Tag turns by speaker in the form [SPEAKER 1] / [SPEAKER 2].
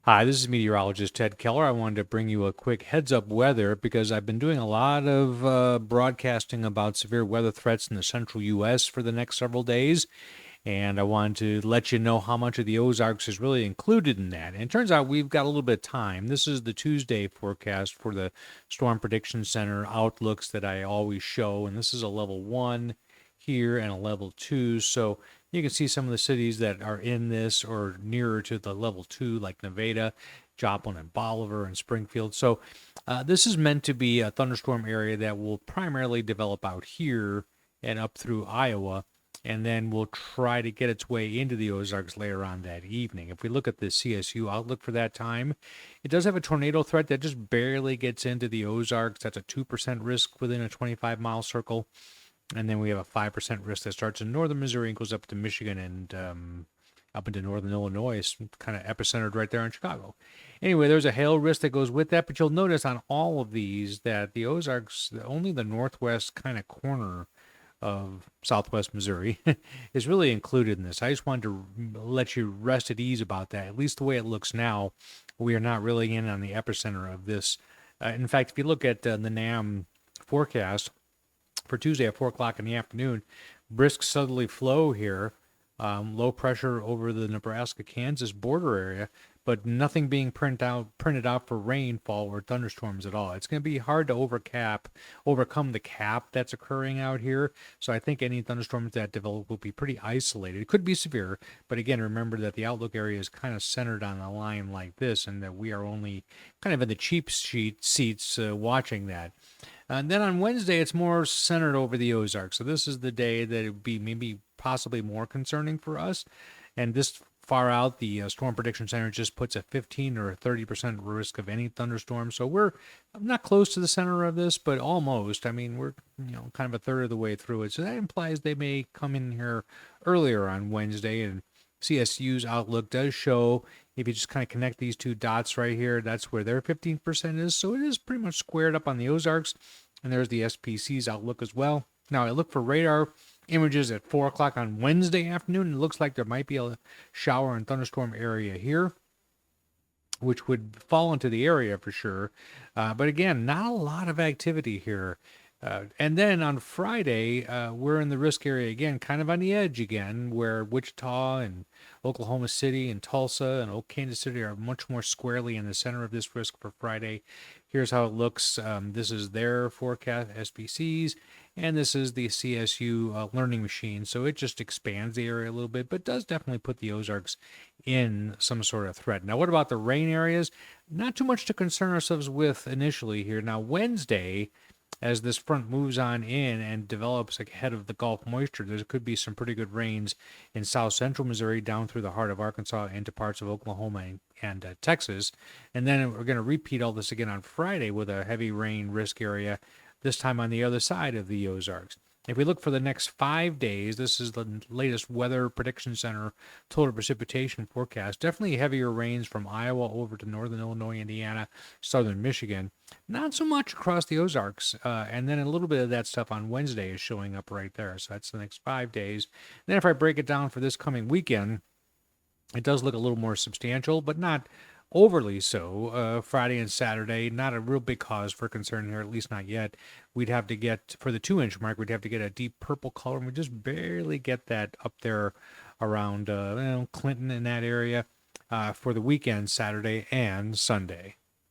[SPEAKER 1] Hi, this is meteorologist Ted Keller. I wanted to bring you a quick heads up weather because I've been doing a lot of broadcasting about severe weather threats in the central U.S. for the next several days. And I wanted to let you know how much of the Ozarks is really included in that. And it turns out we've got a little bit of time. This is the Tuesday forecast for the Storm Prediction Center outlooks that I always show. And this is a level 1 here and a level 2. So you can see some of the cities that are in this or nearer to the level 2, like Nevada, Joplin, and Bolivar, and Springfield. So this is meant to be a thunderstorm area that will primarily develop out here and up through Iowa, and then we'll try to get its way into the Ozarks later on that evening. If we look at the CSU outlook for that time, it does have a tornado threat that just barely gets into the Ozarks. That's a 2% risk within a 25-mile circle. And then we have a 5% risk that starts in northern Missouri and goes up to Michigan and up into northern Illinois. It's kind of epicentered right there in Chicago. Anyway, there's a hail risk that goes with that, but you'll notice on all of these that the Ozarks, only the northwest kind of corner of southwest Missouri, is really included in this. I just wanted to let you rest at ease about that. At least the way it looks now, we are not really in on the epicenter of this. In fact, if you look at the NAM forecast, for Tuesday at 4 o'clock in the afternoon, brisk southerly flow here, low pressure over the Nebraska-Kansas border area, but nothing being printed out for rainfall or thunderstorms at all. It's going to be hard to overcome the cap that's occurring out here. So I think any thunderstorms that develop will be pretty isolated. It could be severe, but again, remember that the outlook area is kind of centered on a line like this, and that we are only kind of in the cheap seats watching that. And then on Wednesday, it's more centered over the Ozarks. So this is the day that it would be maybe possibly more concerning for us. And this far out, the Storm Prediction Center just puts a 15 or 30% risk of any thunderstorm. So we're not close to the center of this, but almost. I mean, we're kind of a third of the way through it. So that implies they may come in here earlier on Wednesday. And CSU's outlook does show, if you just kind of connect these two dots right here, that's where their 15% is. So it is pretty much squared up on the Ozarks. And there's the SPC's outlook as well. Now, I look for radar images at 4 o'clock on Wednesday afternoon. It looks like there might be a shower and thunderstorm area here, which would fall into the area for sure. But again, not a lot of activity here. And then on Friday, we're in the risk area again, kind of on the edge again, where Wichita and Oklahoma City and Tulsa and Kansas City are much more squarely in the center of this risk for Friday. Here's how it looks. This is their forecast, SPCs, and this is the CSU learning machine. So it just expands the area a little bit, but does definitely put the Ozarks in some sort of threat. Now, what about the rain areas? Not too much to concern ourselves with initially here. Now, Wednesday, as this front moves on in and develops ahead of the Gulf moisture, there could be some pretty good rains in south central Missouri down through the heart of Arkansas into parts of Oklahoma and Texas. And then we're going to repeat all this again on Friday with a heavy rain risk area, this time on the other side of the Ozarks. If we look for the next 5 days, this is the latest Weather Prediction Center total precipitation forecast. Definitely heavier rains from Iowa over to northern Illinois, Indiana, southern Michigan. Not so much across the Ozarks. And then a little bit of that stuff on Wednesday is showing up right there. So that's the next 5 days. And then if I break it down for this coming weekend, it does look a little more substantial, but not overly so. Friday and Saturday, not a real big cause for concern here, at least not yet. We'd have to get, for the 2-inch mark, we'd have to get a deep purple color, and we just barely get that up there around Clinton in that area for the weekend, Saturday and Sunday.